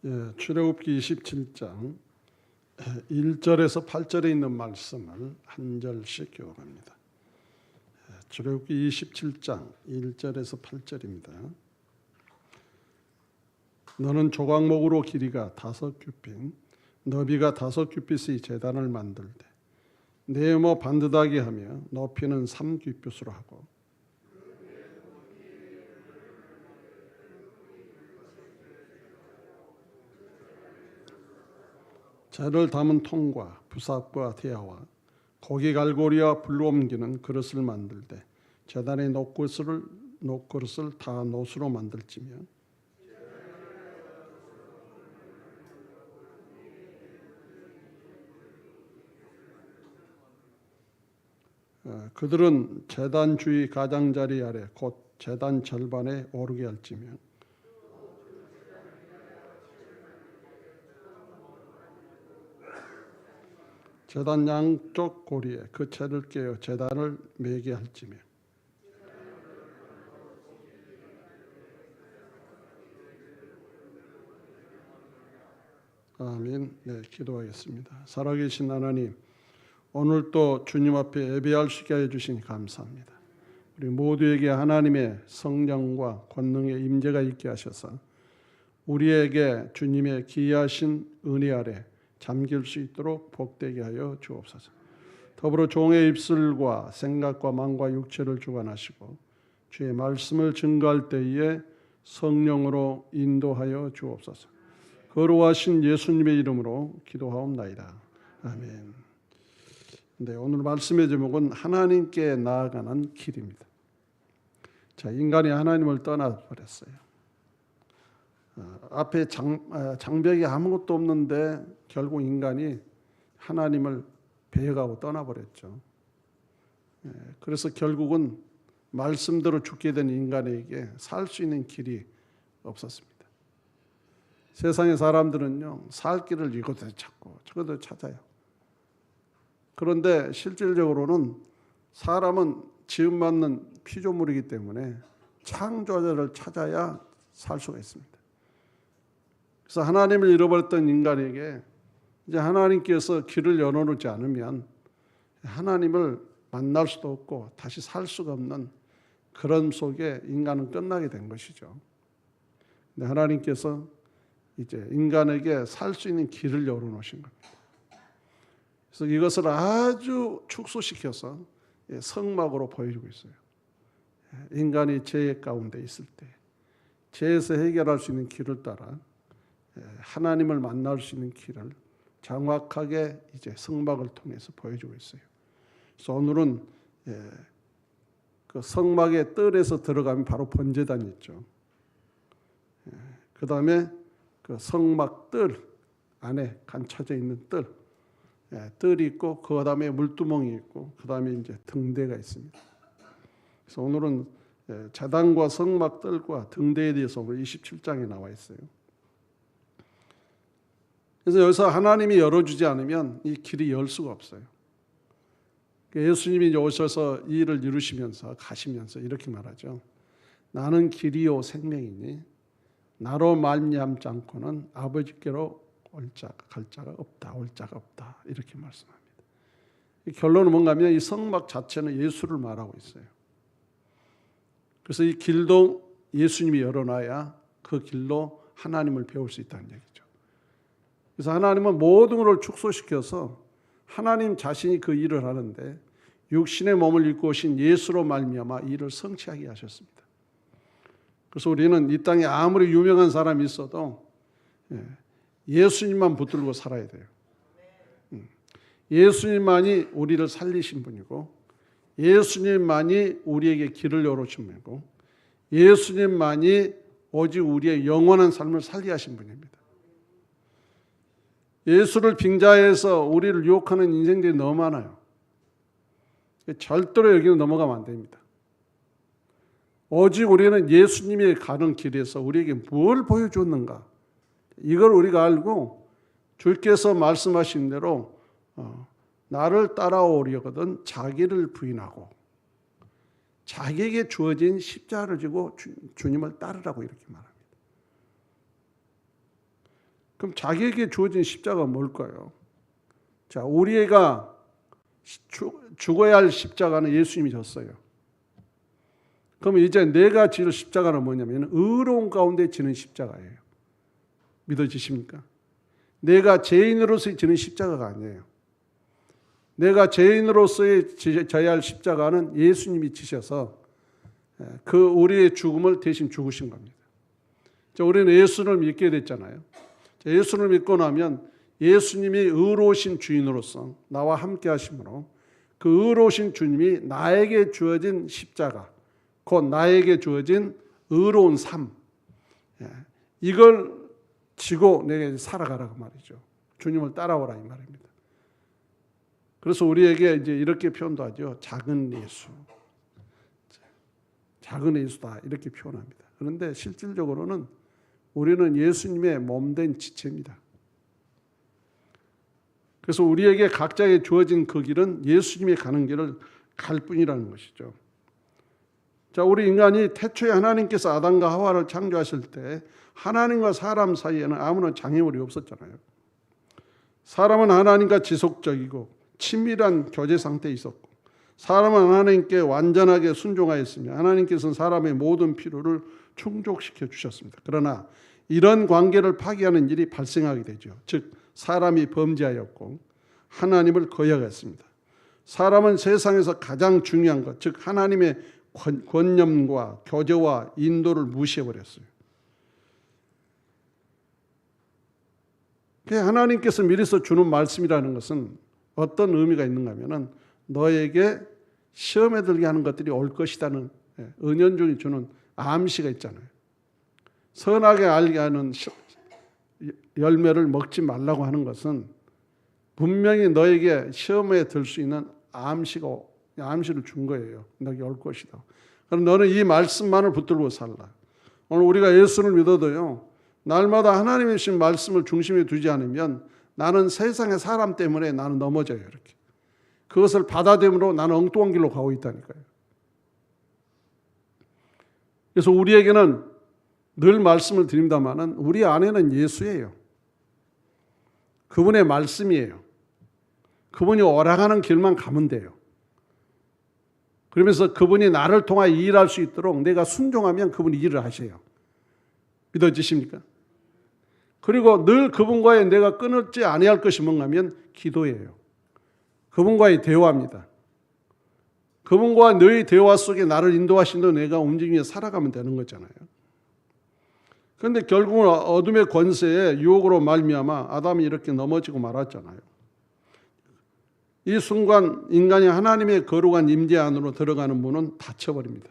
출애굽기 27장 1절에서 8절에 있는 말씀을 한 절씩 교독합니다. 출애굽기 27장 1절에서 8절입니다. 너는 조각목으로 길이가 5규빗, 너비가 5규빗의 제단을 만들되 네모 반듯하게 하며 높이는 3규빗으로 하고 재를 담은 통과 부삽과 대야와 고기 갈고리와 불 옮기는 그릇을 만들되 제단의 녹그릇을 다 노수로 만들지며 그들은 제단 주위 가장자리 아래 곧 제단 절반에 오르게 할지며 제단 양쪽 고리에 그 채를 깨어 제단을 매게 할지며 아멘. 기도하겠습니다. 살아계신 하나님, 오늘 또 주님 앞에 예배할 수 있게 해주시니 감사합니다. 우리 모두에게 하나님의 성령과 권능의 임재가 있게 하셔서 우리에게 주님의 기이하신 은혜 아래 잠길 수 있도록 복되게 하여 주옵소서. 더불어 종의 입술과 생각과 마음과 육체를 주관하시고 주의 말씀을 증거할 때에 성령으로 인도하여 주옵소서. 거룩하신 예수님의 이름으로 기도하옵나이다. 아멘. 네, 오늘 말씀의 제목은 하나님께 나아가는 길입니다. 자, 인간이 하나님을 떠나버렸어요. 앞에 장벽이 아무것도 없는데 결국 인간이 하나님을 배역하고 떠나버렸죠. 그래서 결국은 말씀대로 죽게 된 인간에게 살 수 있는 길이 없었습니다. 세상의 사람들은요, 살 길을 이것도 찾고 저것도 찾아요. 그런데 실질적으로는 사람은 지음받는 피조물이기 때문에 창조자를 찾아야 살 수가 있습니다. 그래서 하나님을 잃어버렸던 인간에게 이제 하나님께서 길을 열어놓지 않으면 하나님을 만날 수도 없고 다시 살 수가 없는 그런 속에 인간은 끝나게 된 것이죠. 근데 하나님께서 이제 인간에게 살 수 있는 길을 열어놓으신 겁니다. 그래서 이것을 아주 축소시켜서 성막으로 보여주고 있어요. 인간이 죄 가운데 있을 때 죄에서 해결할 수 있는 길을 따라 하나님을 만날 수 있는 길을 정확하게 이제 성막을 통해서 보여주고 있어요. 그래서 오늘은 그 성막의 뜰에서 들어가면 바로 번제단이 있죠. 그 다음에 그 성막 뜰 안에 감춰져 있는 뜰이 있고 그 다음에 물두멍이 있고 그 다음에 이제 등대가 있습니다. 그래서 오늘은 제단과 성막 뜰과 등대에 대해서 오늘 27장에 나와 있어요. 그래서 여기서 하나님이 열어주지 않으면 이 길이 열 수가 없어요. 예수님이 이제 오셔서 이 일을 이루시면서 가시면서 이렇게 말하죠. 나는 길이요 생명이니 나로 말미암지 않고는 아버지께로 갈 자가 없다. 올 자가 없다. 이렇게 말씀합니다. 결론은 뭔가 하면 이 성막 자체는 예수를 말하고 있어요. 그래서 이 길도 예수님이 열어놔야 그 길로 하나님을 배울 수 있다는 얘기죠. 그래서 하나님은 모든 것을 축소시켜서 하나님 자신이 그 일을 하는데 육신의 몸을 입고 오신 예수로 말미암아 이 일을 성취하게 하셨습니다. 그래서 우리는 이 땅에 아무리 유명한 사람이 있어도 예수님만 붙들고 살아야 돼요. 예수님만이 우리를 살리신 분이고 예수님만이 우리에게 길을 열어주신 분이고 예수님만이 오직 우리의 영원한 삶을 살게 하신 분입니다. 예수를 빙자해서 우리를 유혹하는 인생들이 너무 많아요. 절대로 여기는 넘어가면 안 됩니다. 오직 우리는 예수님이 가는 길에서 우리에게 뭘 보여줬는가 이걸 우리가 알고 주께서 말씀하신 대로 나를 따라오려거든 자기를 부인하고 자기에게 주어진 십자가를 지고 주님을 따르라고 이렇게 말합니다. 그럼 자기에게 주어진 십자가가 뭘까요? 자, 우리가 죽어야 할 십자가는 예수님이 졌어요. 그러면 이제 내가 지을 십자가는 뭐냐면 의로운 가운데 지는 십자가예요. 믿어지십니까? 내가 죄인으로서 지는 십자가가 아니에요. 내가 죄인으로서의 져야 할 십자가는 예수님이 지셔서 그 우리의 죽음을 대신 죽으신 겁니다. 자, 우리는 예수를 믿게 됐잖아요. 자, 예수를 믿고 나면 예수님이 의로우신 주인으로서 나와 함께 하심으로 그 의로우신 주님이 나에게 주어진 십자가, 곧 나에게 주어진 의로운 삶, 이걸 지고 내게 살아가라고 말이죠. 주님을 따라오라 이 말입니다. 그래서 우리에게 이제 이렇게 표현도 하죠. 작은 예수. 작은 예수다 이렇게 표현합니다. 그런데 실질적으로는 우리는 예수님의 몸된 지체입니다. 그래서 우리에게 각자에 주어진 그 길은 예수님이 가는 길을 갈 뿐이라는 것이죠. 자, 우리 인간이 태초에 하나님께서 아담과 하와를 창조하실 때 하나님과 사람 사이에는 아무런 장애물이 없었잖아요. 사람은 하나님과 지속적이고 친밀한 교제 상태에 있었고, 사람은 하나님께 완전하게 순종하였으며 하나님께서는 사람의 모든 필요를 충족시켜 주셨습니다. 그러나 이런 관계를 파괴하는 일이 발생하게 되죠. 즉 사람이 범죄하였고 하나님을 거역했습니다. 사람은 세상에서 가장 중요한 것, 즉 하나님의 권념과 교제와 인도를 무시해버렸어요. 하나님께서 미리서 주는 말씀이라는 것은 어떤 의미가 있는가 하면 너에게 시험에 들게 하는 것들이 올 것이라는 은연중에 주는 암시가 있잖아요. 선하게 알게 하는 열매를 먹지 말라고 하는 것은 분명히 너에게 시험에 들 수 있는 암시를 준 거예요. 너에게 올 것이다. 그럼 너는 이 말씀만을 붙들고 살라. 오늘 우리가 예수를 믿어도요, 날마다 하나님의 주신 말씀을 중심에 두지 않으면 나는 세상의 사람 때문에 나는 넘어져요. 이렇게. 그것을 받아들임으로 나는 엉뚱한 길로 가고 있다니까요. 그래서 우리에게는 늘 말씀을 드립니다마는 우리 안에는 예수예요. 그분의 말씀이에요. 그분이 오라가는 길만 가면 돼요. 그러면서 그분이 나를 통하여 일할 수 있도록 내가 순종하면 그분이 일을 하셔요. 믿어지십니까? 그리고 늘 그분과의 내가 끊지 아니할 것이 뭔가 하면 기도예요. 그분과의 대화입니다. 그분과 너의 대화 속에 나를 인도하신 대로 내가 움직이며 살아가면 되는 거잖아요. 그런데 결국은 어둠의 권세에 유혹으로 말미암아 아담이 이렇게 넘어지고 말았잖아요. 이 순간 인간이 하나님의 거룩한 임재 안으로 들어가는 문은 닫혀버립니다.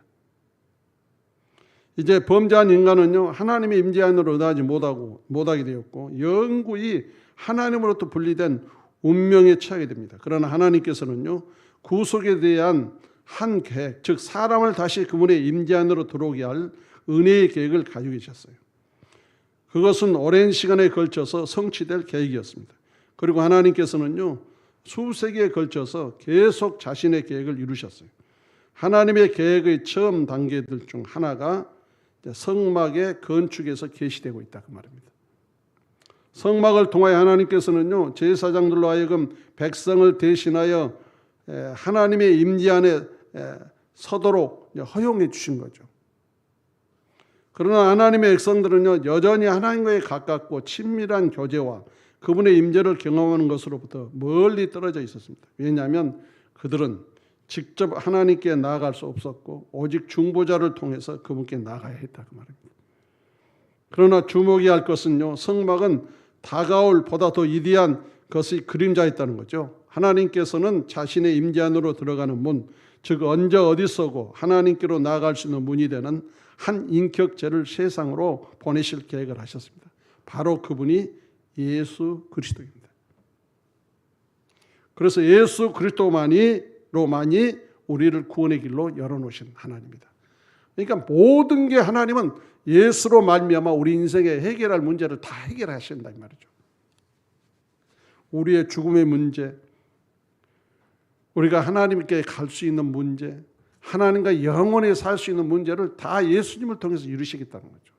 이제 범죄한 인간은요, 하나님의 임재 안으로 들어가지 못하게 되었고 영구히 하나님으로부터 분리된 운명에 처하게 됩니다. 그러나 하나님께서는요, 구속에 대한 한 계획, 즉 사람을 다시 그분의 임재 안으로 들어오게 할 은혜의 계획을 가지고 계셨어요. 그것은 오랜 시간에 걸쳐서 성취될 계획이었습니다. 그리고 하나님께서는요, 수세기에 걸쳐서 계속 자신의 계획을 이루셨어요. 하나님의 계획의 처음 단계들 중 하나가 성막의 건축에서 계시되고 있다 그 말입니다. 성막을 통하여 하나님께서는요, 제사장들로 하여금 백성을 대신하여 하나님의 임재 안에 서도록 허용해 주신 거죠. 그러나 하나님의 백성들은요, 여전히 하나님과의 가깝고 친밀한 교제와 그분의 임재를 경험하는 것으로부터 멀리 떨어져 있었습니다. 왜냐하면 그들은 직접 하나님께 나아갈 수 없었고 오직 중보자를 통해서 그분께 나아가야 했다 그 말입니다. 그러나 주목해야 할 것은요, 성막은 다가올 보다 더 위대한 것의 그림자였다는 거죠. 하나님께서는 자신의 임재 안으로 들어가는 문, 즉 언제 어디서고 하나님께로 나아갈 수 있는 문이 되는 한 인격체를 세상으로 보내실 계획을 하셨습니다. 바로 그분이 예수 그리스도입니다. 그래서 예수 그리스도만이 우리를 구원의 길로 열어놓으신 하나님입니다. 그러니까 모든 게 하나님은 예수로 말미암아 우리 인생에 해결할 문제를 다 해결하신다 이 말이죠. 우리의 죽음의 문제, 우리가 하나님께 갈 수 있는 문제, 하나님과 영원히 살 수 있는 문제를 다 예수님을 통해서 이루시겠다는 거죠.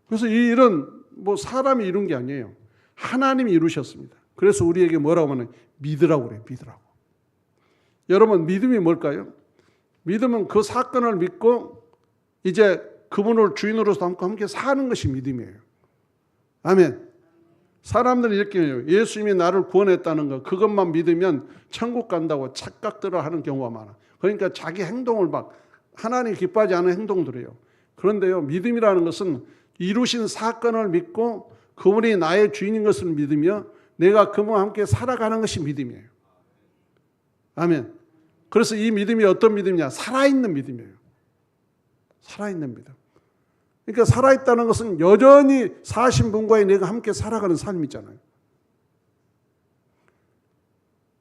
그래서 이 일은 뭐 사람이 이룬 게 아니에요. 하나님이 이루셨습니다. 그래서 우리에게 뭐라고 하면 믿으라고 그래요. 믿으라고. 여러분, 믿음이 뭘까요? 믿음은 그 사건을 믿고 이제 그분을 주인으로서 함께 사는 것이 믿음이에요. 아멘. 사람들은 이렇게 해요. 예수님이 나를 구원했다는 거, 그것만 믿으면 천국 간다고 착각들을 하는 경우가 많아. 그러니까 자기 행동을 막 하나님 기뻐하지 않은 행동들이에요. 그런데요, 믿음이라는 것은 이루신 사건을 믿고 그분이 나의 주인인 것을 믿으며 내가 그분과 함께 살아가는 것이 믿음이에요. 아멘. 그래서 이 믿음이 어떤 믿음이냐? 살아있는 믿음이에요. 살아있는 믿음. 그러니까 살아있다는 것은 여전히 사신 분과의 내가 함께 살아가는 삶이잖아요.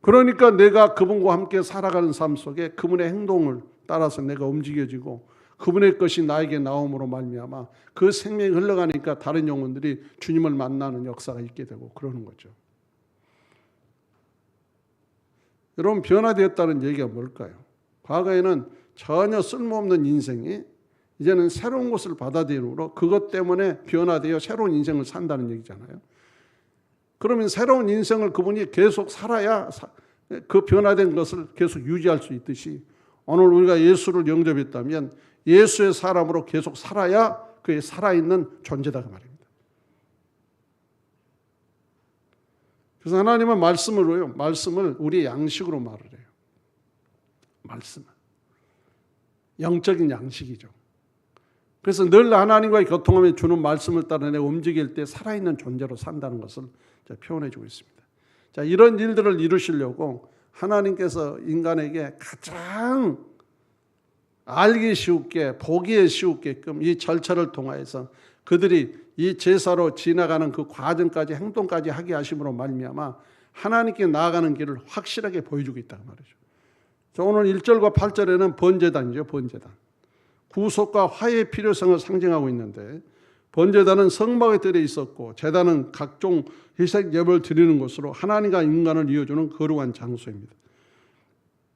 그러니까 내가 그분과 함께 살아가는 삶 속에 그분의 행동을 따라서 내가 움직여지고 그분의 것이 나에게 나옴으로 말미암아 그 생명이 흘러가니까 다른 영혼들이 주님을 만나는 역사가 있게 되고 그러는 거죠. 여러분, 변화되었다는 얘기가 뭘까요? 과거에는 전혀 쓸모없는 인생이 이제는 새로운 것을 받아들이므로 그것 때문에 변화되어 새로운 인생을 산다는 얘기잖아요. 그러면 새로운 인생을 그분이 계속 살아야 그 변화된 것을 계속 유지할 수 있듯이 오늘 우리가 예수를 영접했다면 예수의 사람으로 계속 살아야 그의 살아있는 존재다 그 말입니다. 그래서 하나님은 말씀을 우리의 양식으로 말을 해요. 말씀은 영적인 양식이죠. 그래서 늘 하나님과의 교통하며 주는 말씀을 따라 내가 움직일 때 살아있는 존재로 산다는 것을 표현해 주고 있습니다. 자, 이런 일들을 이루시려고 하나님께서 인간에게 가장 알기 쉽게 보기에 쉽게끔 이 절차를 통하여서 그들이 이 제사로 지나가는 그 과정까지 행동까지 하게 하심으로 말미암아 하나님께 나아가는 길을 확실하게 보여주고 있다고 말이죠. 자, 오늘 1절과 8절에는 번제단이죠. 번제단. 구속과 화해의 필요성을 상징하고 있는데 번제단은 성막에 들어 있었고 제단은 각종 희생 예물을 드리는 곳으로 하나님과 인간을 이어주는 거룩한 장소입니다.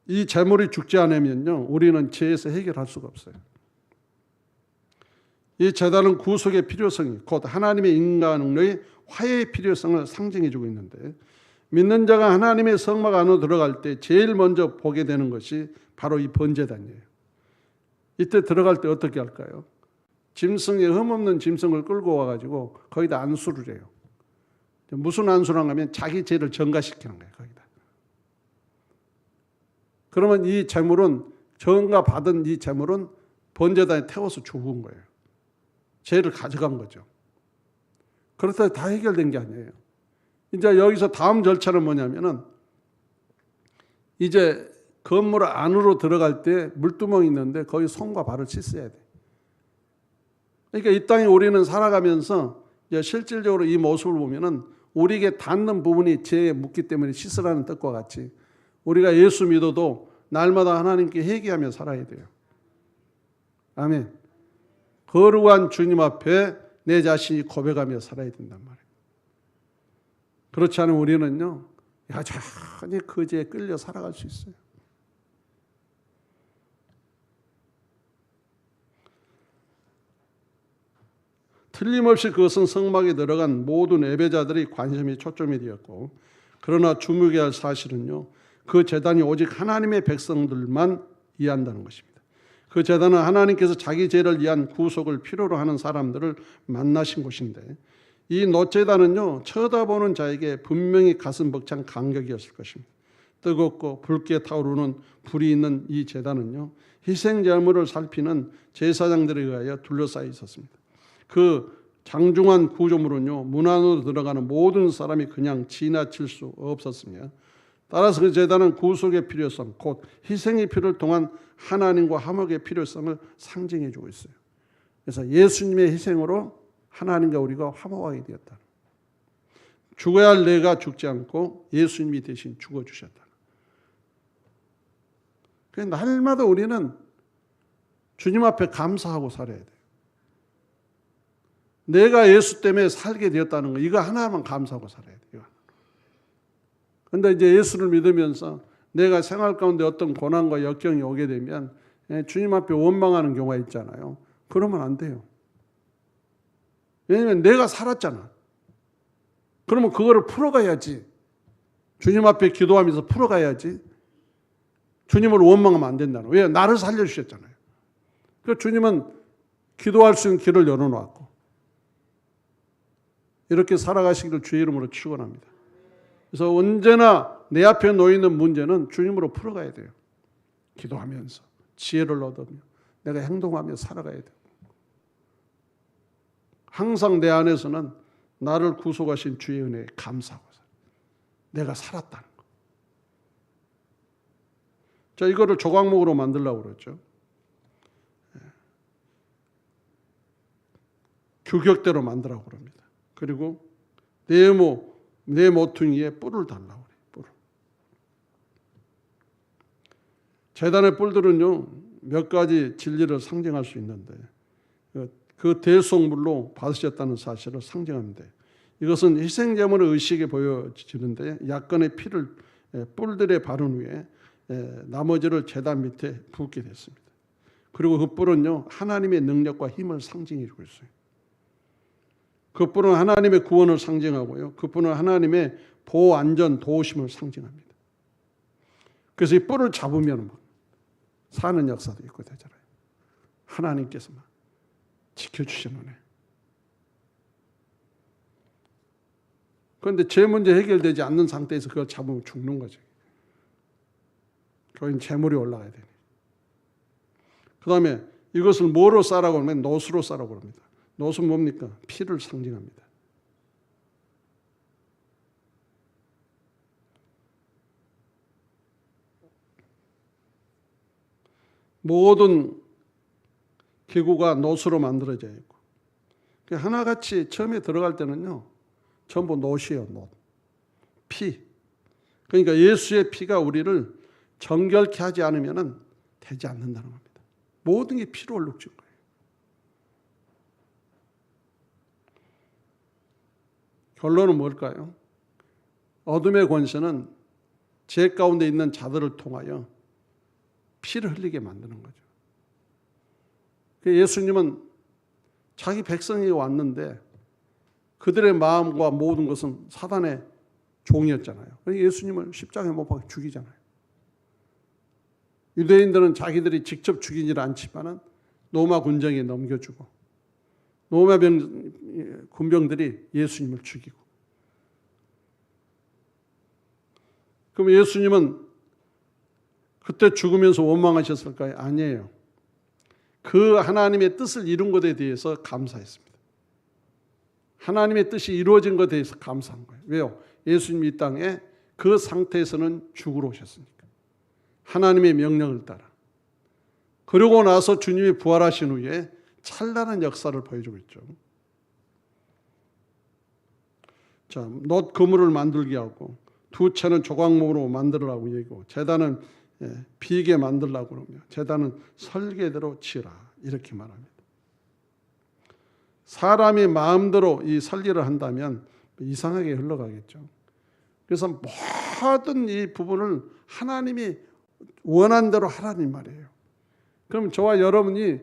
이 제물이 죽지 않으면요 우리는 죄에서 해결할 수가 없어요. 이 제단은 구속의 필요성이 곧 하나님의 인간의 화해의 필요성을 상징해주고 있는데 믿는 자가 하나님의 성막 안으로 들어갈 때 제일 먼저 보게 되는 것이 바로 이 번제단이에요. 이때 들어갈 때 어떻게 할까요? 짐승에 흠없는 짐승을 끌고 와가지고 거기다 안수를 해요. 무슨 안수를 하면 자기 죄를 전가시키는 거예요. 거기다. 그러면 이 제물은 전가 받은 이 제물은 번제단에 태워서 죽은 거예요. 죄를 가져간 거죠. 그렇다고 다 해결된 게 아니에요. 이제 여기서 다음 절차는 뭐냐면은 이제 건물 안으로 들어갈 때 물두멍이 있는데 거기 손과 발을 씻어야 돼. 그러니까 이 땅에 우리는 살아가면서 실질적으로 이 모습을 보면은 우리에게 닿는 부분이 죄에 묻기 때문에 씻으라는 뜻과 같이 우리가 예수 믿어도 날마다 하나님께 회개하며 살아야 돼요. 아멘. 거룩한 주님 앞에 내 자신이 고백하며 살아야 된단 말이에요. 그렇지 않으면 우리는요 여전히 그 죄에 끌려 살아갈 수 있어요. 틀림없이 그것은 성막에 들어간 모든 예배자들의 관심이 초점이 되었고 그러나 주목해야 할 사실은요 그 제단이 오직 하나님의 백성들만 이해한다는 것입니다. 그 제단은 하나님께서 자기 죄를 위한 구속을 필요로 하는 사람들을 만나신 곳인데 이 놋제단은요 쳐다보는 자에게 분명히 가슴 벅찬 감격이었을 것입니다. 뜨겁고 붉게 타오르는 불이 있는 이 제단은요 희생 제물을 살피는 제사장들에 의하여 둘러싸여 있었습니다. 그 장중한 구조물은요 문 안으로 들어가는 모든 사람이 그냥 지나칠 수 없었으며 따라서 그 제단은 구속의 필요성 곧 희생의 필요를 통한 하나님과 화목의 필요성을 상징해 주고 있어요. 그래서 예수님의 희생으로 하나님과 우리가 화목하게 되었다. 죽어야 할 내가 죽지 않고 예수님이 대신 죽어주셨다. 그래서 날마다 우리는 주님 앞에 감사하고 살아야 돼요. 내가 예수 때문에 살게 되었다는 거 이거 하나만 감사하고 살아야 돼요. 그런데 이제 예수를 믿으면서 내가 생활 가운데 어떤 고난과 역경이 오게 되면 주님 앞에 원망하는 경우가 있잖아요. 그러면 안 돼요. 왜냐하면 내가 살았잖아. 그러면 그거를 풀어가야지. 주님 앞에 기도하면서 풀어가야지. 주님을 원망하면 안 된다는. 왜? 나를 살려주셨잖아요. 그래서 주님은 기도할 수 있는 길을 열어놓았고 이렇게 살아가시기를 주의 이름으로 축원합니다. 그래서 언제나 내 앞에 놓이는 문제는 주님으로 풀어가야 돼요. 기도하면서 지혜를 얻으며 내가 행동하며 살아가야 돼요. 항상 내 안에서는 나를 구속하신 주의 은혜에 감사하고 내가 살았다는 거. 자, 이거를 조각목으로 만들려고 그랬죠. 규격대로 만들라고 그럽니다. 그리고 내 모퉁이에 뿔을 달라고 그래요. 뿔을. 제단의 뿔들은요, 몇 가지 진리를 상징할 수 있는데 그 대속물로 받으셨다는 사실을 상징합니다. 이것은 희생제물의 의식에 보여지는데 약간의 피를 뿔들에 바른 후에 나머지를 제단 밑에 붓게 됐습니다. 그리고 그 뿔은요, 하나님의 능력과 힘을 상징해 주고 있어요. 그 뿔은 하나님의 구원을 상징하고요. 그 뿔은 하나님의 보호, 안전, 도우심을 상징합니다. 그래서 이 뿔을 잡으면 막 사는 역사도 있고 되잖아요. 하나님께서 막 지켜주시는 은혜. 그런데 제 문제 해결되지 않는 상태에서 그걸 잡으면 죽는 거죠. 거긴 재물이 올라가야 되니. 그 다음에 이것을 뭐로 싸라고 하면 노수로 싸라고 합니다. 노수는 뭡니까? 피를 상징합니다. 모든 기구가 노수로 만들어져 있고 하나같이 처음에 들어갈 때는요. 전부 노시예요. 노. 피. 그러니까 예수의 피가 우리를 정결케 하지 않으면 되지 않는다는 겁니다. 모든 게 피로 얼룩진 거예요. 결론은 뭘까요? 어둠의 권세는 죄 가운데 있는 자들을 통하여 피를 흘리게 만드는 거죠. 예수님은 자기 백성이 왔는데 그들의 마음과 모든 것은 사단의 종이었잖아요. 예수님을 십자가에 못 박아 죽이잖아요. 유대인들은 자기들이 직접 죽이지 않지만은 로마 군정에 넘겨주고 로마 군병들이 예수님을 죽이고. 그럼 예수님은 그때 죽으면서 원망하셨을까요? 아니에요. 그 하나님의 뜻을 이룬 것에 대해서 감사했습니다. 하나님의 뜻이 이루어진 것에 대해서 감사한 거예요. 왜요? 예수님이 이 땅에 그 상태에서는 죽으러 오셨으니까. 하나님의 명령을 따라. 그러고 나서 주님이 부활하신 후에 찬란한 역사를 보여주고 있죠. 자, 놋 그물을 만들게 하고 두 채는 조각목으로 만들으라고 얘기고 제단은 비게 만들라고 그러며 제단은 설계대로 지으라 이렇게 말합니다. 사람이 마음대로 이 설계를 한다면 이상하게 흘러가겠죠. 그래서 모든 이 부분을 하나님이 원한 대로 하라는 말이에요. 그럼 저와 여러분이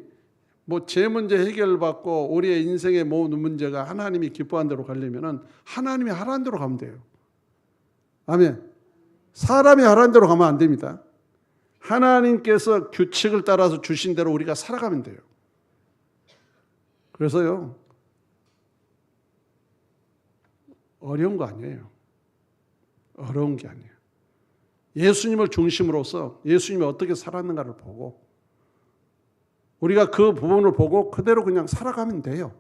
뭐 제 문제 해결받고 우리의 인생의 모든 문제가 하나님이 기뻐한 대로 가려면은 하나님이 하라는 대로 가면 돼요. 아멘. 사람이 하라는 대로 가면 안 됩니다. 하나님께서 규칙을 따라서 주신 대로 우리가 살아가면 돼요. 그래서요, 어려운 거 아니에요. 어려운 게 아니에요. 예수님을 중심으로서 예수님이 어떻게 살았는가를 보고 우리가 그 부분을 보고 그대로 그냥 살아가면 돼요.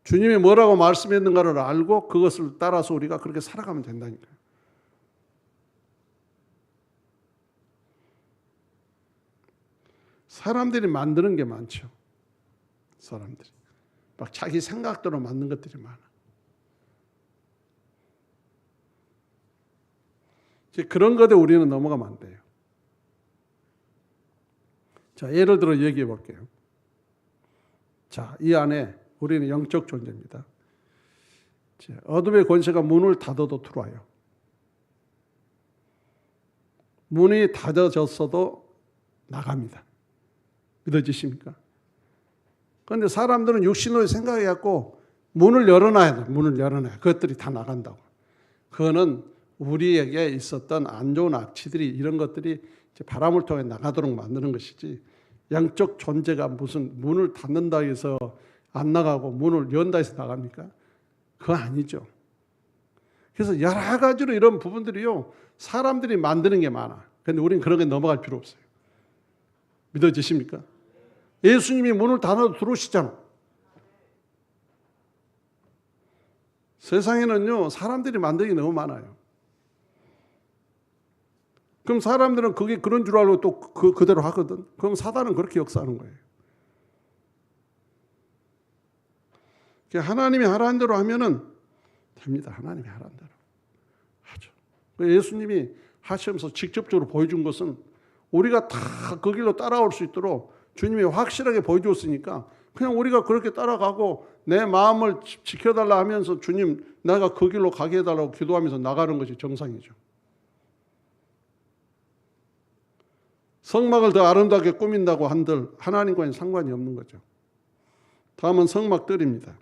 주님이 뭐라고 말씀했는가를 알고 그것을 따라서 우리가 그렇게 살아가면 된다니까요. 사람들이 만드는 게 많죠. 사람들이. 막 자기 생각대로 만든 것들이 많아. 그런 것에 우리는 넘어가면 안 돼요. 자, 예를 들어 얘기해 볼게요. 자, 이 안에 우리는 영적 존재입니다. 자, 어둠의 권세가 문을 닫아도 들어와요. 문이 닫아졌어도 나갑니다. 믿어지십니까? 그런데 사람들은 육신으로 생각해갖고 문을 열어놔야 돼. 문을 열어놔야. 그것들이 다 나간다고. 그거는 우리에게 있었던 안 좋은 악취들이 이런 것들이 이제 바람을 통해 나가도록 만드는 것이지, 영적 존재가 무슨 문을 닫는다 해서 안 나가고 문을 연다 해서 나갑니까? 그거 아니죠. 그래서 여러 가지로 이런 부분들이요, 사람들이 만드는 게 많아. 그런데 우리는 그런 게 넘어갈 필요 없어요. 믿어지십니까? 예수님이 문을 닫아도 들어오시잖아. 세상에는요, 사람들이 만드는 게 너무 많아요. 그럼 사람들은 그게 그런 줄 알고 또 그대로 하거든. 그럼 사단은 그렇게 역사하는 거예요. 하나님이 하라는 대로 하면은 됩니다. 하나님이 하라는 대로 하죠. 예수님이 하시면서 직접적으로 보여준 것은 우리가 다 그 길로 따라올 수 있도록 주님이 확실하게 보여주었으니까 그냥 우리가 그렇게 따라가고 내 마음을 지켜달라 하면서 주님 내가 그 길로 가게 해달라고 기도하면서 나가는 것이 정상이죠. 성막을 더 아름답게 꾸민다고 한들 하나님과는 상관이 없는 거죠. 다음은 성막들입니다.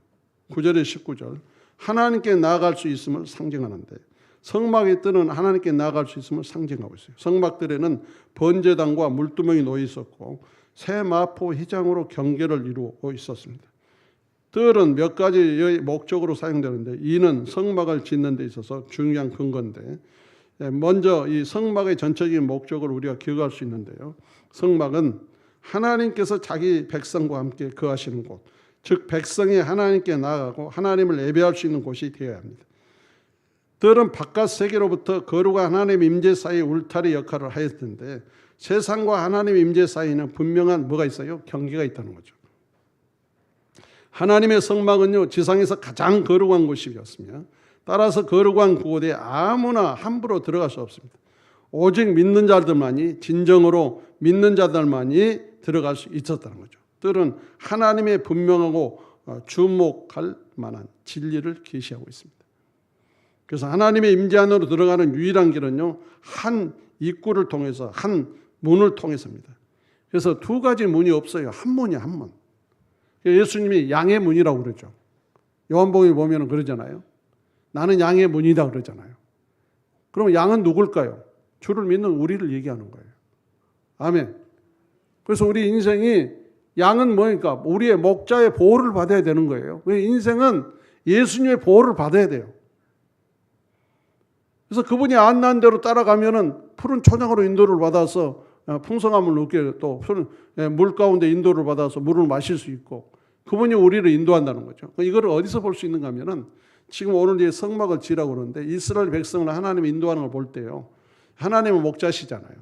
9절에 19절. 하나님께 나아갈 수 있음을 상징하는데, 성막의 뜰은 하나님께 나아갈 수 있음을 상징하고 있어요. 성막들에는 번제단과 물두멍이 놓여 있었고 새 마포 휘장으로 경계를 이루고 있었습니다. 뜰은 몇 가지 목적으로 사용되는데, 이는 성막을 짓는 데 있어서 중요한 근거인데, 먼저 이 성막의 전체적인 목적을 우리가 기억할 수 있는데요. 성막은 하나님께서 자기 백성과 함께 거하시는 곳, 즉 백성이 하나님께 나아가고 하나님을 예배할 수 있는 곳이 되어야 합니다. 뜰은 바깥 세계로부터 거룩한 하나님의 임재 사이의 울타리 역할을 하였는데, 세상과 하나님의 임재 사이에는 분명한 뭐가 있어요? 경계가 있다는 거죠. 하나님의 성막은요, 지상에서 가장 거룩한 곳이었으며 따라서 거룩한 곳에 아무나 함부로 들어갈 수 없습니다. 오직 믿는 자들만이, 진정으로 믿는 자들만이 들어갈 수 있었다는 거죠. 뜰은 하나님의 분명하고 주목할 만한 진리를 계시하고 있습니다. 그래서 하나님의 임재 안으로 들어가는 유일한 길은요, 한 입구를 통해서, 한 문을 통해서입니다. 그래서 두 가지 문이 없어요. 한 문이야, 한 문. 예수님이 양의 문이라고 그러죠. 요한복음에 보면 그러잖아요. 나는 양의 문이다 그러잖아요. 그러면 양은 누굴까요? 주를 믿는 우리를 얘기하는 거예요. 아멘. 그래서 우리 인생이, 양은 뭐니까 우리의 목자의 보호를 받아야 되는 거예요. 인생은 예수님의 보호를 받아야 돼요. 그래서 그분이 안내한 대로 따라가면은 푸른 초장으로 인도를 받아서 풍성함을 얻게, 또 물 가운데 인도를 받아서 물을 마실 수 있고, 그분이 우리를 인도한다는 거죠. 이걸 어디서 볼 수 있는가 하면은, 지금 오늘 이제 성막을 지으라고 그러는데 이스라엘 백성을 하나님이 인도하는 걸 볼 때요, 하나님은 목자시잖아요.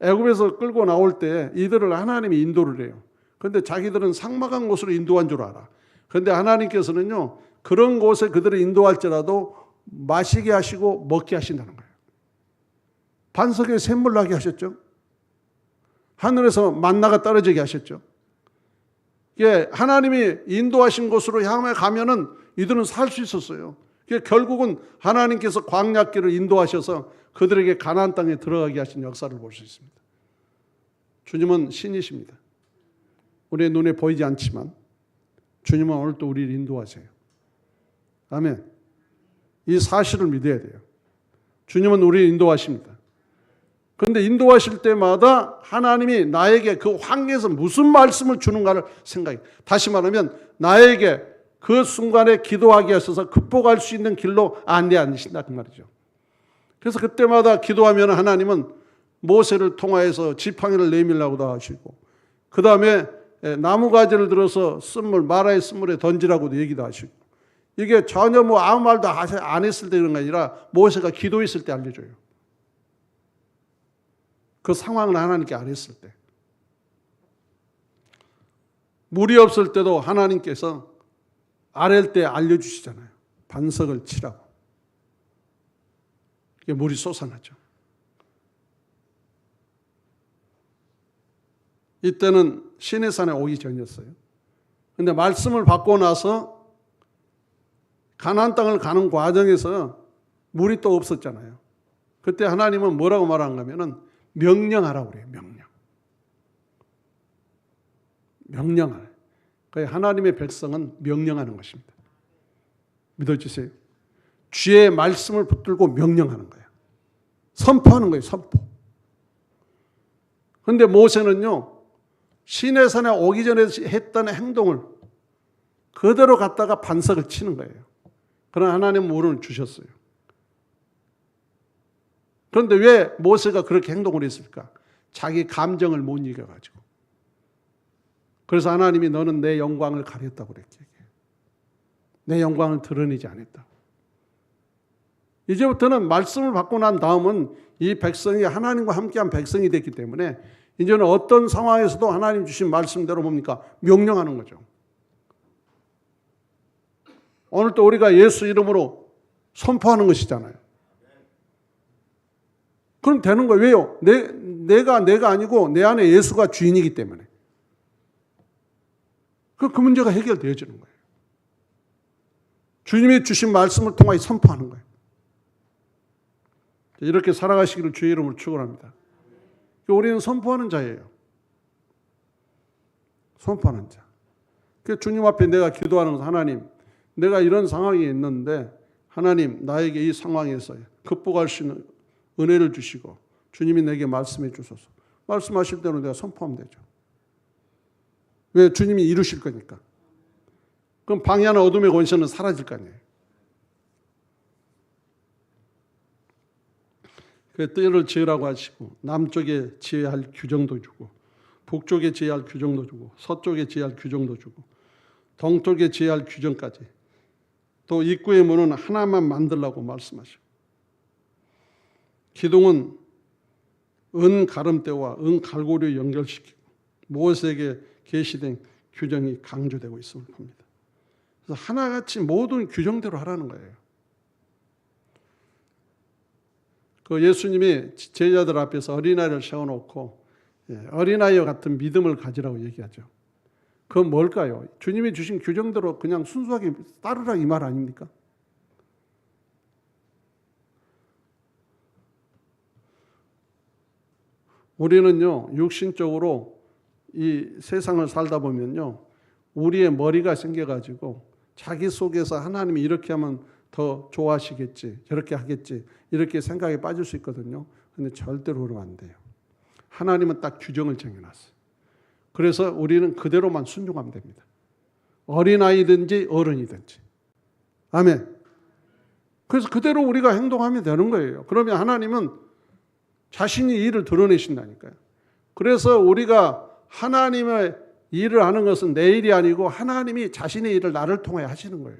애굽에서 끌고 나올 때 이들을 하나님이 인도를 해요. 그런데 자기들은 삭막한 곳으로 인도한 줄 알아. 그런데 하나님께서는요, 그런 곳에 그들을 인도할지라도 마시게 하시고 먹게 하신다는 거예요. 반석에 샘물 나게 하셨죠. 하늘에서 만나가 떨어지게 하셨죠. 예, 하나님이 인도하신 곳으로 향해 가면은 이들은 살 수 있었어요. 결국은 하나님께서 광야길을 인도하셔서 그들에게 가나안 땅에 들어가게 하신 역사를 볼 수 있습니다. 주님은 신이십니다. 우리의 눈에 보이지 않지만 주님은 오늘도 우리를 인도하세요. 아멘. 이 사실을 믿어야 돼요. 주님은 우리를 인도하십니다. 그런데 인도하실 때마다 하나님이 나에게 그 황해에서 무슨 말씀을 주는가를 생각해요. 다시 말하면 나에게 그 순간에 기도하게 하셔서 극복할 수 있는 길로 안내하신다 그 말이죠. 그래서 그때마다 기도하면 하나님은 모세를 통하여서 지팡이를 내밀라고도 하시고, 그 다음에 나무가지를 들어서 쓴물, 마라의 쓴물에 던지라고도 얘기도 하시고, 이게 전혀 뭐 아무 말도 안 했을 때 그런 게 아니라 모세가 기도했을 때 알려줘요. 그 상황을 하나님께 안 했을 때. 물이 없을 때도 하나님께서 아랠 때 알려주시잖아요. 반석을 치라고. 이게 물이 솟아나죠. 이때는 시내산에 오기 전이었어요. 그런데 말씀을 받고 나서 가나안 땅을 가는 과정에서 물이 또 없었잖아요. 그때 하나님은 뭐라고 말한가 하면은 명령하라고 그래요. 명령하라. 하나님의 백성은 명령하는 것입니다. 믿어주세요. 주의 말씀을 붙들고 명령하는 거예요. 선포하는 거예요. 선포. 그런데 모세는요, 시내산에 오기 전에 했던 행동을 그대로 갖다가 반석을 치는 거예요. 그러나 하나님은 모르는 주셨어요. 그런데 왜 모세가 그렇게 행동을 했을까? 자기 감정을 못 이겨가지고. 그래서 하나님이 너는 내 영광을 가렸다고 그랬게. 내 영광을 드러내지 않았다. 이제부터는 말씀을 받고 난 다음은 이 백성이 하나님과 함께한 백성이 됐기 때문에 이제는 어떤 상황에서도 하나님 주신 말씀대로 뭡니까? 명령하는 거죠. 오늘 또 우리가 예수 이름으로 선포하는 것이잖아요. 그럼 되는 거예요. 왜요? 내가 아니고 내 안에 예수가 주인이기 때문에. 그 문제가 해결되어지는 거예요. 주님이 주신 말씀을 통하여 선포하는 거예요. 이렇게 살아가시기를 주의 이름으로 축원합니다. 우리는 선포하는 자예요. 선포하는 자. 주님 앞에 내가 기도하는 것은 하나님, 내가 이런 상황이 있는데 하나님 나에게 이 상황에서 극복할 수 있는 은혜를 주시고 주님이 내게 말씀해 주소서. 말씀하실 대로 내가 선포하면 되죠. 왜? 주님이 이루실 거니까. 그럼 방해하는 어둠의 권세는 사라질 거 아니에요. 뜰을 지으라고 하시고 남쪽에 지어야 할 규정도 주고 북쪽에 지어야 할 규정도 주고 서쪽에 지어야 할 규정도 주고 동쪽에 지어야 할 규정까지 또 입구의 문은 하나만 만들라고 말씀하시고 기둥은 은 가름대와 은 갈고리 연결시키고 모세에게 계시된 규정이 강조되고 있음을 봅니다. 그래서 하나같이 모든 규정대로 하라는 거예요. 예수님이 제자들 앞에서 어린아이를 세워놓고 어린아이와 같은 믿음을 가지라고 얘기하죠. 그건 뭘까요? 주님이 주신 규정대로 그냥 순수하게 따르라 이 말 아닙니까? 우리는요, 육신적으로 이 세상을 살다 보면요, 우리의 머리가 생겨가지고 자기 속에서 하나님이 이렇게 하면 더 좋아하시겠지, 저렇게 하겠지, 이렇게 생각에 빠질 수 있거든요. 근데 절대로 그러면 안 돼요. 하나님은 딱 규정을 정해놨어요. 그래서 우리는 그대로만 순종하면 됩니다. 어린아이든지 어른이든지. 아멘. 그래서 그대로 우리가 행동하면 되는 거예요. 그러면 하나님은 자신이 일을 드러내신다니까요. 그래서 우리가 하나님의 일을 하는 것은 내 일이 아니고 하나님이 자신의 일을 나를 통해 하시는 거예요.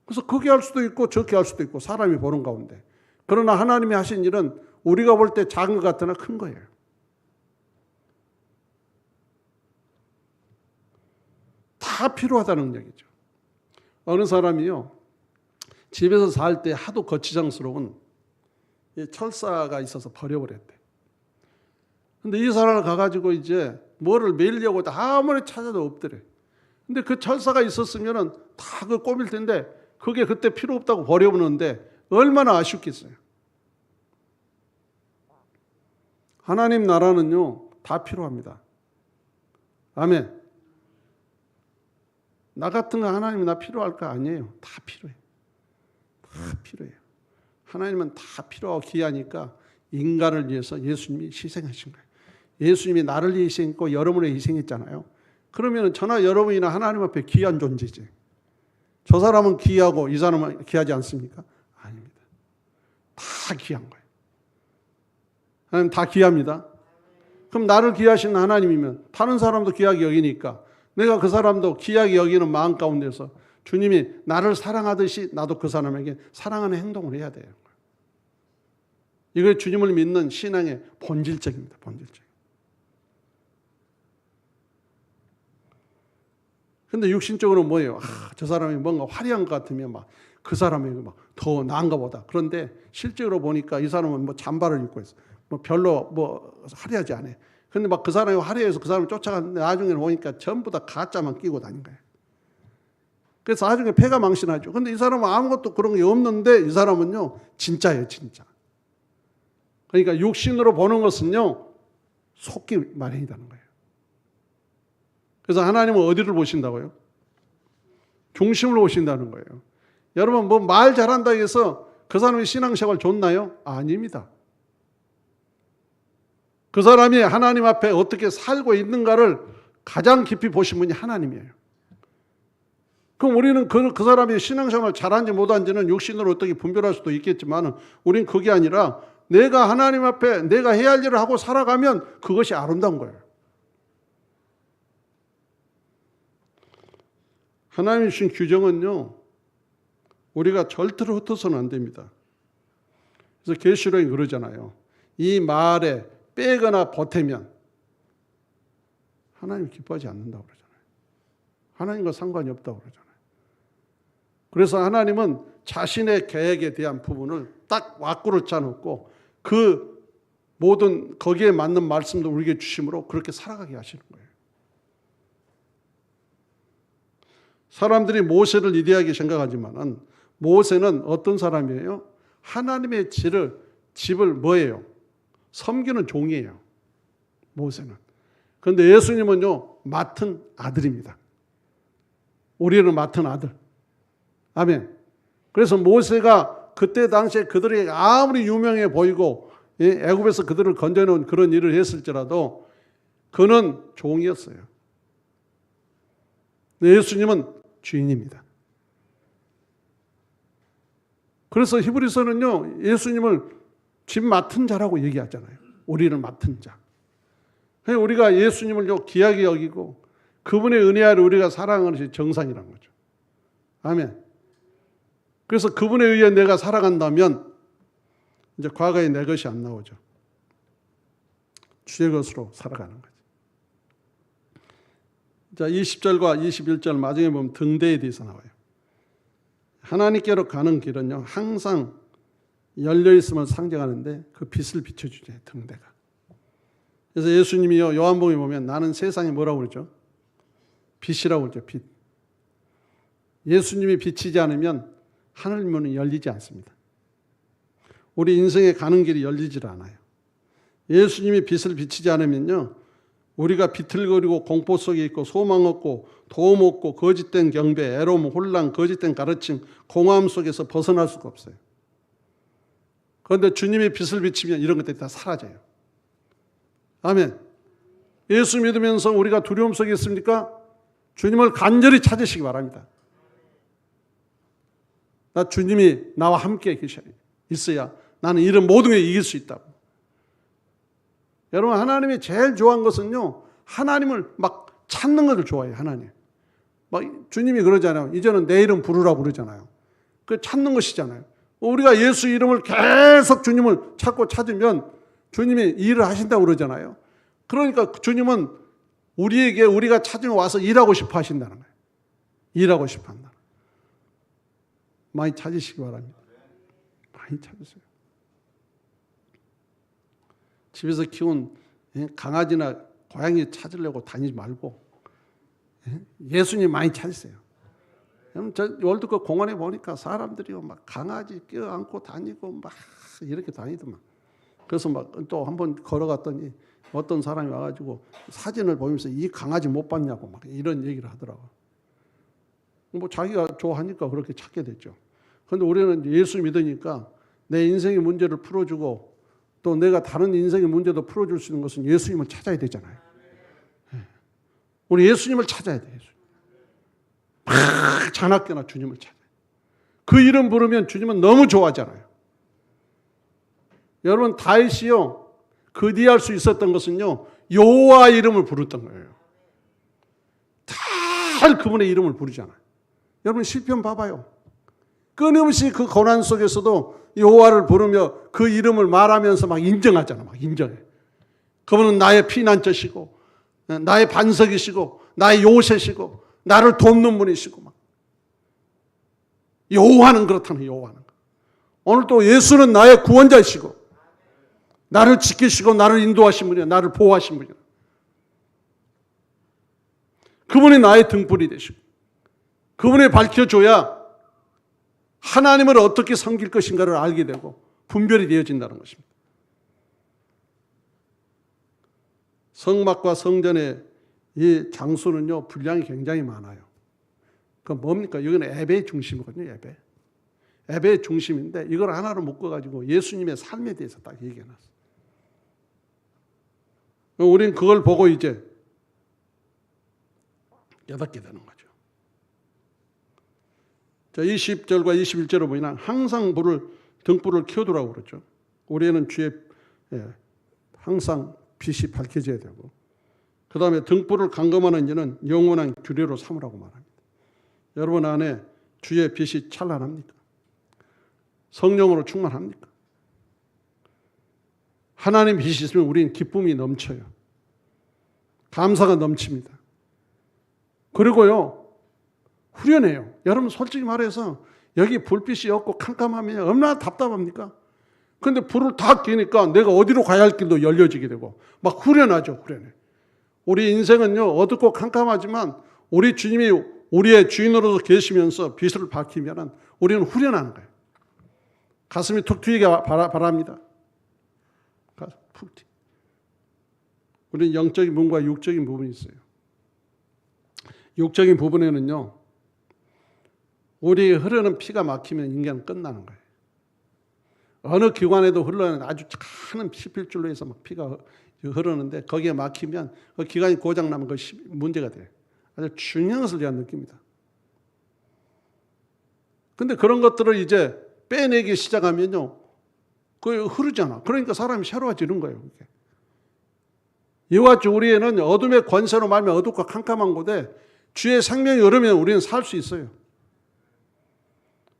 그래서 그게 할 수도 있고 저렇게 할 수도 있고 사람이 보는 가운데. 그러나 하나님이 하신 일은 우리가 볼 때 작은 것 같으나 큰 거예요. 다 필요하다는 얘기죠. 어느 사람이요, 집에서 살 때 하도 거치장스러운 철사가 있어서 버려버렸대. 근데 이 사람을 가가지고 이제 뭐를 매려고 아무리 찾아도 없더래. 근데 그 철사가 있었으면은 다 그 꼽일 텐데 그게 그때 필요 없다고 버려버렸는데 얼마나 아쉽겠어요. 하나님 나라는요, 다 필요합니다. 아멘. 나 같은 거 하나님이 나 필요할까? 아니에요. 다 필요해요. 다 필요해요. 하나님은 다 필요하고 귀하니까 인간을 위해서 예수님이 희생하신 거예요. 예수님이 나를 위해 희생했고 여러분을 희생했잖아요. 그러면 저나 여러분이나 하나님 앞에 귀한 존재지. 저 사람은 귀하고 이 사람은 귀하지 않습니까? 아닙니다. 다 귀한 거예요. 하나님 다 귀합니다. 그럼 나를 귀하신 하나님이면 다른 사람도 귀하게 여기니까 내가 그 사람도 귀하게 여기는 마음 가운데서 주님이 나를 사랑하듯이 나도 그 사람에게 사랑하는 행동을 해야 돼요. 이게 주님을 믿는 신앙의 본질적입니다. 본질적. 근데 육신적으로 뭐예요? 저 사람이 뭔가 화려한 것 같으면 막 그 사람이 막 더 나은가 보다. 그런데 실제로 보니까 이 사람은 뭐 잠바를 입고 있어. 뭐 별로 뭐 화려하지 않아. 근데 막 그 사람이 화려해서 그 사람을 쫓아갔는데 나중에 보니까 전부 다 가짜만 끼고 다닌 거예요. 그래서 나중에 패가 망신하죠. 근데 이 사람은 아무것도 그런 게 없는데 이 사람은요, 진짜예요, 진짜. 그러니까 육신으로 보는 것은요, 속기 마련이라는 거예요. 그래서 하나님은 어디를 보신다고요? 중심을 보신다는 거예요. 여러분 뭐 말 잘한다 해서 그 사람의 신앙생활 좋나요? 아닙니다. 그 사람이 하나님 앞에 어떻게 살고 있는가를 가장 깊이 보신 분이 하나님이에요. 그럼 우리는 그 사람이 신앙생활 잘한지 못한지는 육신으로 어떻게 분별할 수도 있겠지만 우리는 그게 아니라 내가 하나님 앞에 내가 해야 할 일을 하고 살아가면 그것이 아름다운 거예요. 하나님이 주신 규정은요, 우리가 절대로 흩어서는 안 됩니다. 그래서 계시록에 그러잖아요. 이 말에 빼거나 보태면 하나님 기뻐하지 않는다고 그러잖아요. 하나님과 상관이 없다고 그러잖아요. 그래서 하나님은 자신의 계획에 대한 부분을 딱 왁구를 짜놓고 그 모든 거기에 맞는 말씀도 우리에게 주심으로 그렇게 살아가게 하시는 거예요. 사람들이 모세를 이대하게 생각하지만 모세는 어떤 사람이에요? 하나님의 집을 뭐예요? 섬기는 종이에요. 모세는. 그런데 예수님은요, 맡은 아들입니다. 우리는 맡은 아들. 아멘. 그래서 모세가 그때 당시에 그들에게 아무리 유명해 보이고 애굽에서 그들을 건져놓은 그런 일을 했을지라도 그는 종이었어요. 예수님은 주인입니다. 그래서 히브리서는요, 예수님을 집 맡은 자라고 얘기하잖아요. 우리를 맡은 자. 우리가 예수님을 귀하게 여기고 그분의 은혜 아래 우리가 살아가는 것이 정상이라는 거죠. 아멘. 그래서 그분에 의해 내가 살아간다면 이제 과거의 내 것이 안 나오죠. 주의 것으로 살아가는 거죠. 자, 20절과 21절 마지막에 보면 등대에 대해서 나와요. 하나님께로 가는 길은요, 항상 열려있음을 상징하는데 그 빛을 비춰주죠, 등대가. 그래서 예수님이요, 요한복음에 보면 나는 세상에 뭐라고 그러죠? 빛이라고 그러죠, 빛. 예수님이 비치지 않으면 하늘 문은 열리지 않습니다. 우리 인생에 가는 길이 열리질 않아요. 예수님이 빛을 비치지 않으면요, 우리가 비틀거리고 공포 속에 있고 소망 없고 도움 없고 거짓된 경배, 애로움, 혼란, 거짓된 가르침, 공허함 속에서 벗어날 수가 없어요. 그런데 주님이 빛을 비치면 이런 것들이 다 사라져요. 아멘. 예수 믿으면서 우리가 두려움 속에 있습니까? 주님을 간절히 찾으시기 바랍니다. 나 주님이 나와 함께 있어야 나는 이런 모든 게 이길 수 있다고. 여러분, 하나님이 제일 좋아하는 것은요, 하나님을 막 찾는 것을 좋아해요. 하나님. 막 주님이 그러잖아요. 이제는 내 이름 부르라고 그러잖아요. 그 찾는 것이잖아요. 우리가 예수 이름을 계속 주님을 찾고 찾으면 주님이 일을 하신다고 그러잖아요. 그러니까 주님은 우리에게 우리가 찾으면 와서 일하고 싶어 하신다는 거예요. 일하고 싶어 한다. 많이 찾으시기 바랍니다. 많이 찾으세요. 집에서 키운 강아지나 고양이 찾으려고 다니지 말고 예수님 많이 찾으세요. 저 월드컵 공원에 보니까 사람들이 막 강아지 껴안고 다니고 막 이렇게 다니더만. 그래서 막 또 한번 걸어갔더니 어떤 사람이 와가지고 사진을 보면서 이 강아지 못 봤냐고 막 이런 얘기를 하더라고. 뭐 자기가 좋아하니까 그렇게 찾게 됐죠. 그런데 우리는 예수 믿으니까 내 인생의 문제를 풀어주고 또 내가 다른 인생의 문제도 풀어줄 수 있는 것은 예수님을 찾아야 되잖아요. 우리 예수님을 찾아야 돼요. 막 자나깨나 주님을 찾아요. 그 이름 부르면 주님은 너무 좋아하잖아요. 여러분, 다윗이요, 그디할 수 있었던 것은요, 여호와 이름을 부르던 거예요. 다 그분의 이름을 부르잖아요. 여러분, 시편 봐봐요. 끊임없이 그 고난 속에서도 여호와를 부르며 그 이름을 말하면서 막 인정하잖아. 막 인정해. 그분은 나의 피난처시고 나의 반석이시고 나의 요새시고 나를 돕는 분이시고 막. 여호와는 그렇다는 여호와는. 오늘 또 예수는 나의 구원자이시고 나를 지키시고 나를 인도하신 분이야. 나를 보호하신 분이야. 그분이 나의 등불이 되시고 그분이 밝혀줘야 하나님을 어떻게 섬길 것인가를 알게 되고 분별이 되어진다는 것입니다. 성막과 성전의 이 장소는요, 분량이 굉장히 많아요. 그 뭡니까? 여기는 예배의 중심이거든요, 예배. 예배의 중심인데 이걸 하나로 묶어가지고 예수님의 삶에 대해서 딱 얘기해놨어요. 우린 그걸 보고 이제 깨닫게 되는 거죠. 자, 20절과 21절을 보면 항상 등불을 켜두라고 그러죠. 우리는 주의 항상 빛이 밝혀져야 되고, 그 다음에 등불을 감금하는 이는 영원한 규례로 삼으라고 말합니다. 여러분 안에 주의 빛이 찬란합니까? 성령으로 충만합니까? 하나님 빛이 있으면 우리는 기쁨이 넘쳐요. 감사가 넘칩니다. 그리고요, 후련해요. 여러분 솔직히 말해서 여기 불빛이 없고 캄캄하면 얼마나 답답합니까? 근데 불을 다 켜니까 내가 어디로 가야 할 길도 열려지게 되고 막 후련하죠. 후련해. 우리 인생은요, 어둡고 캄캄하지만 우리 주님이 우리의 주인으로서 계시면서 빛을 밝히면 우리는 후련한 거예요. 가슴이 툭 트이게 바랍니다. 푹 튀. 우리는 영적인 부분과 육적인 부분이 있어요. 육적인 부분에는요, 우리 흐르는 피가 막히면 인간은 끝나는 거예요. 어느 기관에도 흘러는 아주 작은 피필줄로 해서 막 피가 흐르는데 거기에 막히면 그 기관이 고장나면 그것이 문제가 돼요. 아주 중요한 것을 제가 느낍니다. 근데 그런 것들을 이제 빼내기 시작하면요, 그 흐르잖아. 그러니까 사람이 새로워지는 거예요. 그게. 이와 같이 우리에는 어둠의 권세로 말면 어둡고 캄캄한 곳에 주의 생명이 흐르면 우리는 살 수 있어요.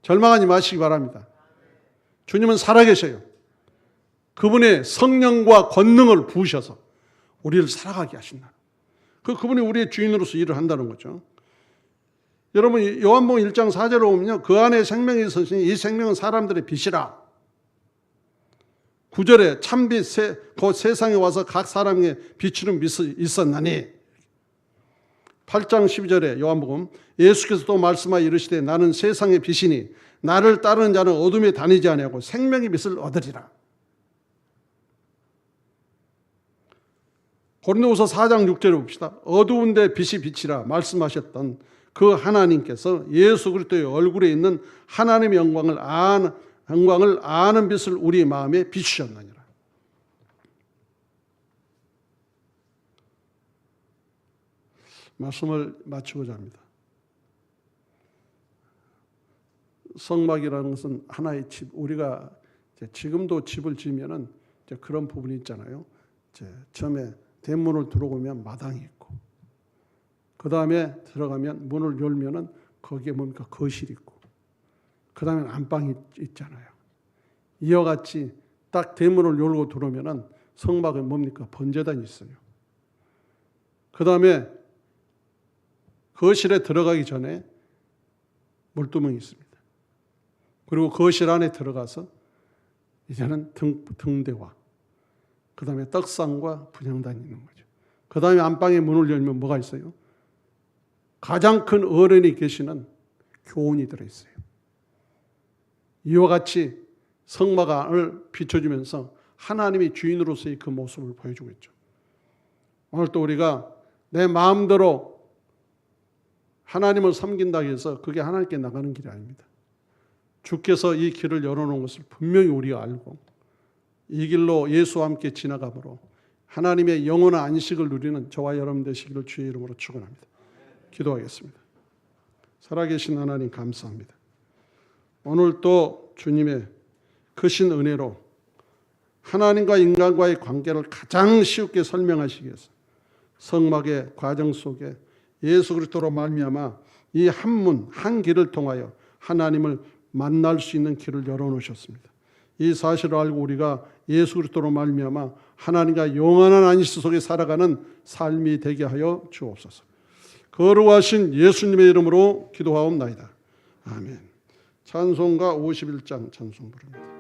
절망하지 마시기 바랍니다. 주님은 살아계셔요. 그분의 성령과 권능을 부으셔서 우리를 살아가게 하신다. 그분이 우리의 주인으로서 일을 한다는 거죠. 여러분 요한복음 1장 4절에 보면요, 그 안에 생명이 있으시니 이 생명은 사람들의 빛이라. 9절에 참빛 곧 세상에 와서 각 사람에게 비추는 빛이 있었나니. 8장 12절에 요한복음 예수께서 또 말씀하여 이르시되 나는 세상의 빛이니 나를 따르는 자는 어둠에 다니지 아니하고 생명의 빛을 얻으리라. 고린도후서 4장 6절에 봅시다. 어두운 데 빛이 비치라 말씀하셨던 그 하나님께서 예수 그리스도의 얼굴에 있는 하나님의 영광을 아는 빛을 우리 마음에 비추셨느니라. 말씀을 마치고자 합니다. 성막이라는 것은 하나의 집, 우리가 지금도 집을 지으면은 그런 부분이 있잖아요. 처음에 대문을 들어오면 마당이 있고, 그 다음에 들어가면 문을 열면은 거기에 뭡니까? 거실이 있고, 그 다음에 안방이 있잖아요. 이와 같이 딱 대문을 열고 들어오면은 성막에 뭡니까? 번제단이 있어요. 그 다음에 거실에 들어가기 전에 물두멍이 있습니다. 그리고 거실 안에 들어가서 이제는 등대와 그 다음에 떡상과 분향단이 있는 거죠. 그 다음에 안방에 문을 열면 뭐가 있어요? 가장 큰 어른이 계시는 교훈이 들어있어요. 이와 같이 성막을 비춰주면서 하나님의 주인으로서의 그 모습을 보여주고 있죠. 오늘 또 우리가 내 마음대로 하나님을 섬긴다고 해서 그게 하나님께 나가는 길이 아닙니다. 주께서 이 길을 열어놓은 것을 분명히 우리가 알고 이 길로 예수와 함께 지나가므로 하나님의 영원한 안식을 누리는 저와 여러분 되시기를 주의 이름으로 축원합니다. 기도하겠습니다. 살아계신 하나님 감사합니다. 오늘 또 주님의 크신 은혜로 하나님과 인간과의 관계를 가장 쉽게 설명하시기 위해서 성막의 과정 속에 예수 그리스도로 말미암아 이 한 문, 한 길을 통하여 하나님을 만날 수 있는 길을 열어놓으셨습니다. 이 사실을 알고 우리가 예수 그리스도로 말미암아 하나님과 영원한 안식 속에 살아가는 삶이 되게 하여 주옵소서. 거룩하신 예수님의 이름으로 기도하옵나이다. 아멘. 찬송가 51장 찬송 부릅니다.